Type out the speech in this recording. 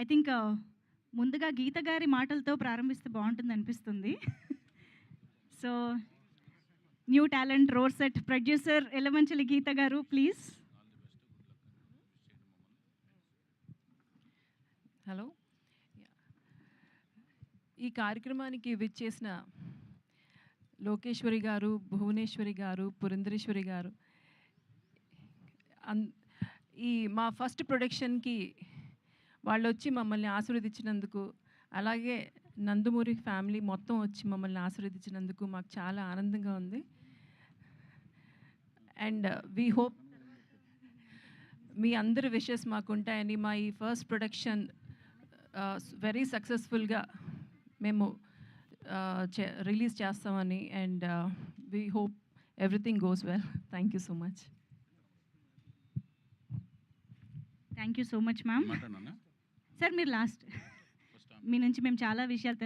I think ముందుగా గీత గారి మాటలతో ప్రారంభిస్తే బాగుంటుందనిపిస్తుంది. So new talent roar set producer Yelamanchili Geetha గారు ప్లీజ్. హలో, ఈ కార్యక్రమానికి విచ్చేసిన లోకేశ్వరి గారు, భువనేశ్వరి గారు, పురంధరేశ్వరి గారు, ఈ మా ఫస్ట్ ప్రొడక్షన్కి వాళ్ళు వచ్చి మమ్మల్ని ఆశీర్వదించినందుకు, అలాగే నందమూరి ఫ్యామిలీ మొత్తం వచ్చి మమ్మల్ని ఆశీర్వదించినందుకు మాకు చాలా ఆనందంగా ఉంది. అండ్ వీ హోప్ మీ అందరి విషెస్ మాకు ఉంటాయని, మా ఈ ఫస్ట్ ప్రొడక్షన్ వెరీ సక్సెస్ఫుల్గా మేము రిలీజ్ చేస్తామని. And we hope everything goes well. Thank you so much. Thank you so much ma'am. Sir మీరు లాస్ట్, మీ నుంచి మేము చాలా విషయాలు తెలుసు.